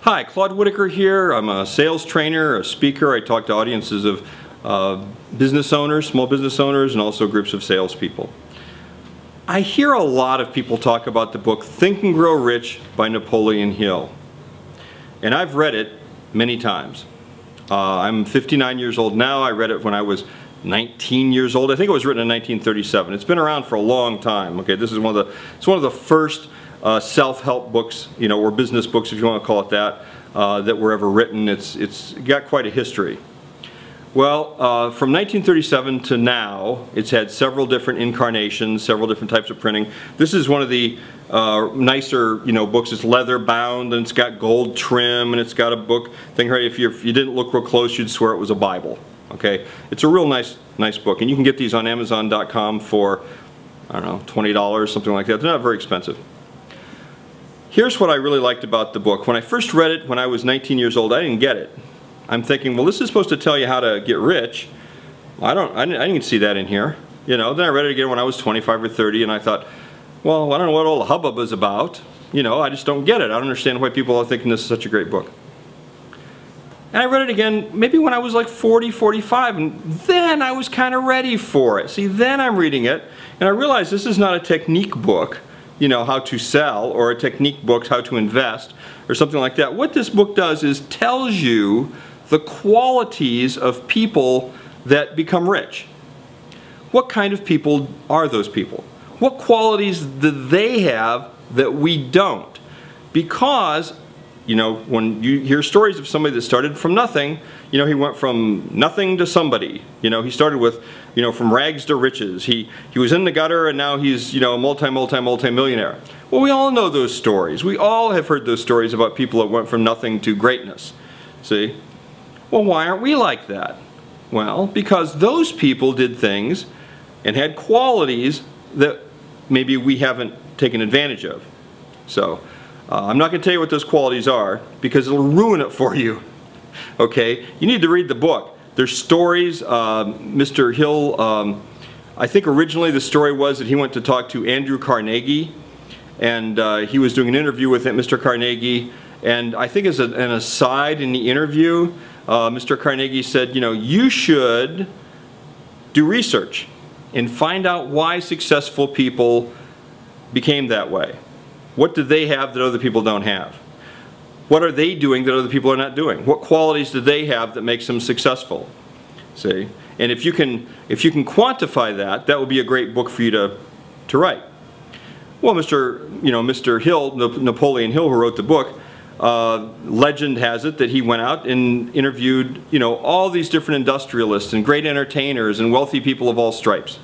Hi, Claude Whitacre here. I'm a sales trainer, a speaker. I talk to audiences of business owners, small business owners, and also groups of salespeople. I hear a lot of people talk about the book Think and Grow Rich by Napoleon Hill. And I've read it many times. I'm 59 years old now. I read it when I was 19 years old. I think it was written in 1937. It's been around for a long time. Okay, this is one of the first self-help books, or business books, if you want to call it that, that were ever written. It's got quite a history. Well, from 1937 to now, it's had several different incarnations, several different types of printing. This is one of the nicer, books. It's leather bound, and it's got gold trim, and it's got a book thing. Right? If you didn't look real close, you'd swear it was a Bible. Okay, it's a real nice book, and you can get these on Amazon.com for, I don't know, $20, something like that. They're not very expensive. Here's what I really liked about the book. When I first read it when I was 19 years old, I didn't get it. I'm thinking, well, this is supposed to tell you how to get rich. I didn't see that in here. Then I read it again when I was 25 or 30, and I thought, well, I don't know what all the hubbub is about. I just don't get it. I don't understand why people are thinking this is such a great book. And I read it again maybe when I was like 40, 45, and then I was kind of ready for it. See, then I'm reading it, and I realized this is not a technique book, how to sell, or a technique book, how to invest, or something like that. What this book does is tells you the qualities of people that become rich. What kind of people are those people? What qualities do they have that we don't? Because, when you hear stories of somebody that started from nothing, he went from nothing to somebody. He started with, from rags to riches. He was in the gutter, and now he's, a multi-millionaire. Well, we all know those stories. We all have heard those stories about people that went from nothing to greatness. See? Well, why aren't we like that? Well, because those people did things and had qualities that maybe we haven't taken advantage of. So, I'm not going to tell you what those qualities are, because it'll ruin it for you. Okay? You need to read the book. There's stories. Mr. Hill, I think originally the story was that he went to talk to Andrew Carnegie, and he was doing an interview with Mr. Carnegie, and I think as an aside in the interview, Mr. Carnegie said, you should do research and find out why successful people became that way. What do they have that other people don't have? What are they doing that other people are not doing? What qualities do they have that makes them successful? See? And if you can quantify that, that would be a great book for you to write. Well, Mr. Hill, Napoleon Hill, who wrote the book, legend has it that he went out and interviewed, all these different industrialists and great entertainers and wealthy people of all stripes.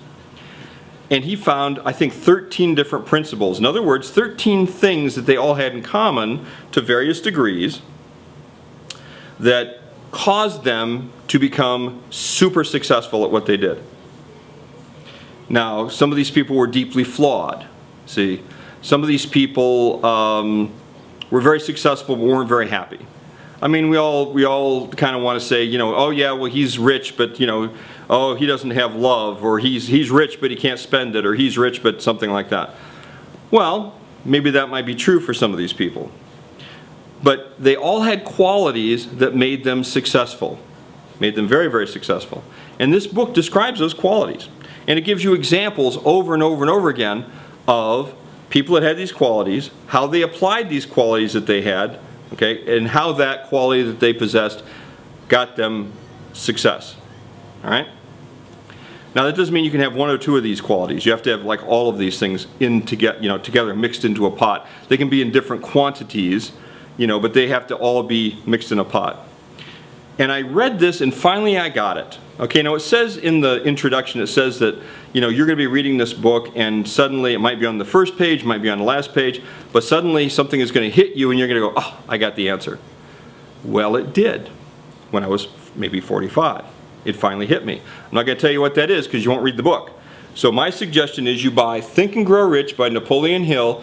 And he found, I think, 13 different principles. In other words, 13 things that they all had in common to various degrees that caused them to become super successful at what they did. Now, some of these people were deeply flawed. See, some of these people were very successful but weren't very happy. I mean, we all kind of want to say, oh yeah, well, he's rich, but oh, he doesn't have love, or he's rich but he can't spend it, or he's rich but something like that. Well, maybe that might be true for some of these people. But they all had qualities that made them successful, made them very, very successful. And this book describes those qualities. And it gives you examples over and over and over again of people that had these qualities, how they applied these qualities that they had, okay, and how that quality that they possessed got them success. All right? Now that doesn't mean you can have one or two of these qualities. You have to have like all of these things together, mixed into a pot. They can be in different quantities, but they have to all be mixed in a pot. And I read this and finally I got it. Okay, now it says in the introduction, it says that you're going to be reading this book and suddenly it might be on the first page, it might be on the last page, but suddenly something is going to hit you and you're going to go, oh, I got the answer. Well, it did when I was maybe 45. It finally hit me. I'm not going to tell you what that is because you won't read the book. So my suggestion is you buy Think and Grow Rich by Napoleon Hill.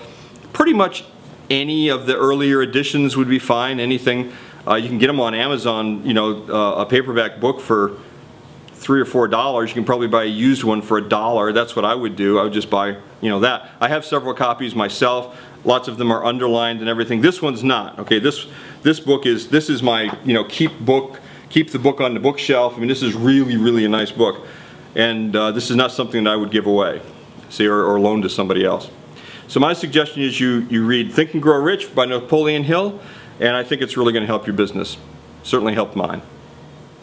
Pretty much any of the earlier editions would be fine. Anything. You can get them on Amazon, a paperback book for $3 or $4, you can probably buy a used one for $1. That's what I would do. I would just buy, you know, that. I have several copies myself. Lots of them are underlined and everything. This one's not. Okay, this book is my, you know, keep the book on the bookshelf. I mean, this is really a nice book, and this is not something that I would give away, see, or loan to somebody else. So my suggestion is you read Think and Grow Rich by Napoleon Hill, and I think it's really going to help your business. Certainly helped mine.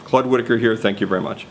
Claude Whitacre here. Thank you very much.